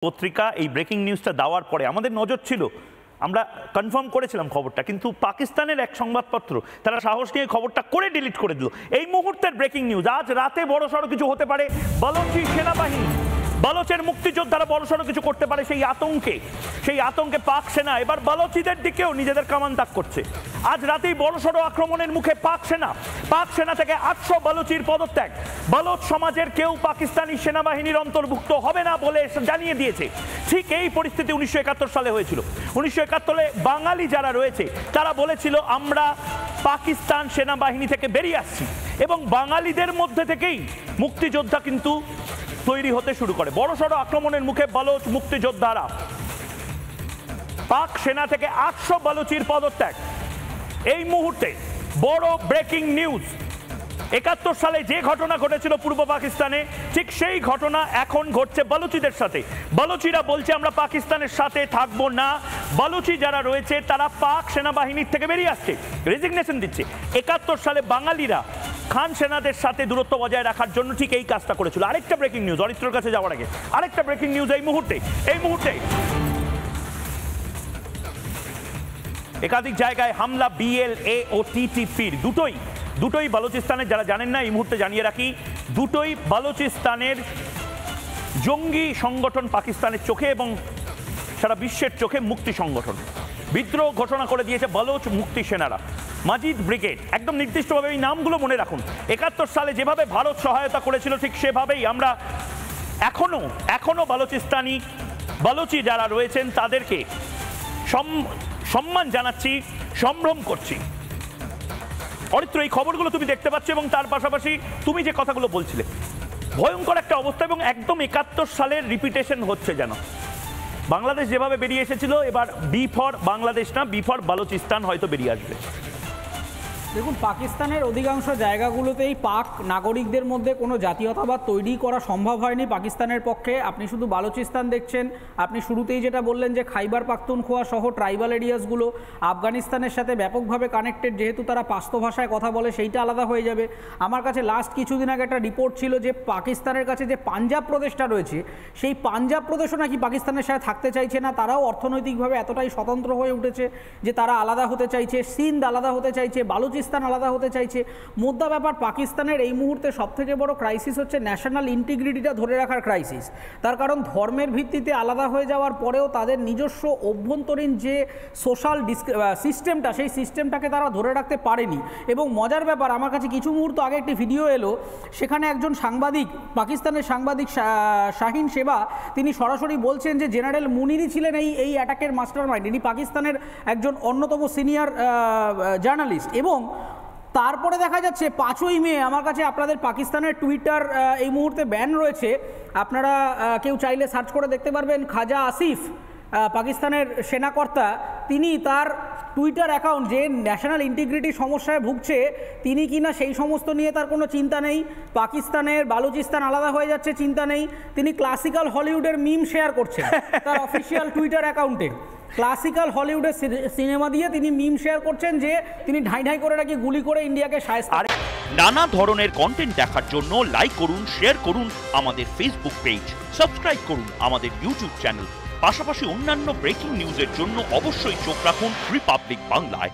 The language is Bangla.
পত্রিকা এই ব্রেকিং নিউজটা দেওয়ার পরে আমাদের নজর ছিল, আমরা কনফার্ম করেছিলাম খবরটা, কিন্তু পাকিস্তানের এক সংবাদপত্র তারা সাহস নিয়ে খবরটা করে ডিলিট করে দিল। এই মুহূর্তের ব্রেকিং নিউজ, আজ রাতে বড়সড় কিছু হতে পারে, বালুচি সেনাবাহিনী, বালুচের মুক্তিযোদ্ধারা বড়সড় কিছু করতে পারে, সেই আতঙ্কে পাক সেনা এবার বালুচিদের দিকেও নিজেদের কামান তাক করছে। আজ রাতেই বড়সড় আক্রমণের মুখে পাক সেনা থেকে 800 বালুচির পদত্যাগ। বালুচ সমাজের কেউ পাকিস্তানি সেনাবাহিনীর অন্তর্ভুক্ত হবে না বলে জানিয়ে দিয়েছে। ঠিক এই পরিস্থিতি 1971 সালে হয়েছিল। 1971 বাঙালি যারা রয়েছে তারা বলেছিল আমরা পাকিস্তান সেনাবাহিনী থেকে বেরিয়ে আসছি, এবং বাঙালিদের মধ্যে থেকেই মুক্তিযোদ্ধা কিন্তু তৈরি হতে শুরু করে। বড়সড় আক্রমণের মুখে বালুচ মুক্তিযোদ্ধারা, পাক সেনা থেকে 800 বালুচির পদত্যাগ। এই মুহূর্তে বড় ব্রেকিং নিউজ, 71 সালে যে ঘটনা ঘটেছিল পূর্ব পাকিস্তানে, ঠিক সেই ঘটনা এখন ঘটছে বালুচিদের সাথে। বালুচিরা বলছে আমরা পাকিস্তানের সাথে থাকবো না। বালুচি যারা রয়েছে তারা পাক সেনাবাহিনীর থেকে বেরিয়ে আসছে, রেজিগনেশন দিচ্ছে। 71 সালে বাঙালিরা খান সেনাদের সাথে দূরত্ব বজায় রাখার জন্য ঠিক এই কাজটা করেছিল। আরেকটা ব্রেকিং নিউজ, অরিত্রর কাছে যাওয়ার আগে আরেকটা ব্রেকিং নিউজ এই মুহূর্তে একাধিক জায়গায় হামলা, BLA ও TTPর দুটোই বালুচিস্তানের, যারা জানেন না এই মুহূর্তে জানিয়ে রাখি, দুটোই বালুচিস্তানের জঙ্গি সংগঠন পাকিস্তানের চোখে এবং সারা বিশ্বের চোখে মুক্তি সংগঠন। বিদ্রোহ ঘোষণা করে দিয়েছে বালুচ মুক্তি সেনারা, মাজিদ ব্রিগেড। একদম নির্দিষ্টভাবে এই নামগুলো মনে রাখুন। 71 সালে যেভাবে ভারত সহায়তা করেছিল ঠিক সেভাবেই আমরা এখনো বালুচি যারা রয়েছেন তাদেরকে সম্মান জানাচ্ছি, সম্ভ্রম করছি। অরিত্র, এই খবরগুলো তুমি দেখতে পাচ্ছ এবং তার পাশাপাশি তুমি যে কথাগুলো বলছিলে, ভয়ঙ্কর একটা অবস্থা এবং একদম 71 সালের রিপিটেশন হচ্ছে যেন। বাংলাদেশ যেভাবে বেরিয়ে এসেছিল, এবার বি ফর বাংলাদেশ না, বি ফর বালুচিস্তান হয়তো বেরিয়ে আসবে। দেখুন, পাকিস্তানের অধিকাংশ জায়গাগুলোতেই পাক নাগরিকদের মধ্যে কোনো জাতীয়তাবাদ তৈরি করা সম্ভব হয়নি পাকিস্তানের পক্ষে। আপনি শুধু বালুচিস্তান দেখছেন, আপনি শুরুতেই যেটা বললেন যে খাইবার পাখতুনখোয়া সহ ট্রাইবাল এরিয়াসগুলো আফগানিস্তানের সাথে ব্যাপকভাবে কানেক্টেড, যেহেতু তারা পাশতো ভাষায় কথা বলে সেইটা আলাদা হয়ে যাবে। আমার কাছে লাস্ট কিছুদিন আগে একটা রিপোর্ট ছিল যে পাকিস্তানের কাছে যে পাঞ্জাব প্রদেশটা রয়েছে, সেই পাঞ্জাব প্রদেশও নাকি পাকিস্তানের সাথে থাকতে চাইছে না। তারাও অর্থনৈতিকভাবে এতটাই স্বতন্ত্র হয়ে উঠেছে যে তারা আলাদা হতে চাইছে, সিন্ধ আলাদা হতে চাইছে, বালুচিস্তান আলাদা হতে চাইছে। মোদ্দা ব্যাপার, পাকিস্তানের এই মুহূর্তে সবথেকে বড় ক্রাইসিস হচ্ছে ন্যাশনাল ইন্টিগ্রিটিটা ধরে রাখার ক্রাইসিস। তার কারণ ধর্মের ভিত্তিতে আলাদা হয়ে যাওয়ার পরেও তাদের নিজস্ব অভ্যন্তরীণ যে সোশ্যাল সিস্টেমটা, সেই সিস্টেমটাকে তারা ধরে রাখতে পারেনি। এবং মজার ব্যাপার, আমার কাছে কিছু মুহূর্ত আগে একটি ভিডিও এলো, সেখানে একজন সাংবাদিক, পাকিস্তানের সাংবাদিক শাহিন শেবা, তিনি সরাসরি বলছেন যে জেনারেল মুনিরই ছিলেন এই অ্যাটাকের মাস্টারমাইন্ড। ইনি পাকিস্তানের একজন অন্যতম সিনিয়র জার্নালিস্ট। এবং তারপরে দেখা যাচ্ছে 5ই মে, আমার কাছে আপনাদের পাকিস্তানের টুইটার এই মুহূর্তে ব্যান রয়েছে, আপনারা কেউ চাইলে সার্চ করে দেখতে পারবেন। খাজা আসিফ, পাকিস্তানের সেনাকর্তা, তিনি তার টুইটার অ্যাকাউন্ট, যে ন্যাশনাল ইন্টিগ্রিটি সমস্যায় ভুগছে তিনি কিনা সেই সমস্ত নিয়ে তার কোনো চিন্তা নেই, পাকিস্তানের বালুচিস্তান আলাদা হয়ে যাচ্ছে চিন্তা নেই, তিনি ক্লাসিক্যাল হলিউডের মিম শেয়ার করছেন তার অফিসিয়াল টুইটার অ্যাকাউন্টে। ক্লাসিক্যাল হলিউডের সিনেমা দিয়ে তিনি মিম শেয়ার করছেন যে তিনি ঢাই করে নাকি গুলি করে ইন্ডিয়াকে শায়েস্তা। নানা ধরনের কন্টেন্ট দেখার জন্য লাইক করুন, শেয়ার করুন আমাদের ফেসবুক পেজ, সাবস্ক্রাইব করুন আমাদের ইউটিউব চ্যানেল। পাশাপাশি অন্যান্য ব্রেকিং নিউজের জন্য অবশ্যই চোখ রাখুন রিপাবলিক বাংলায়।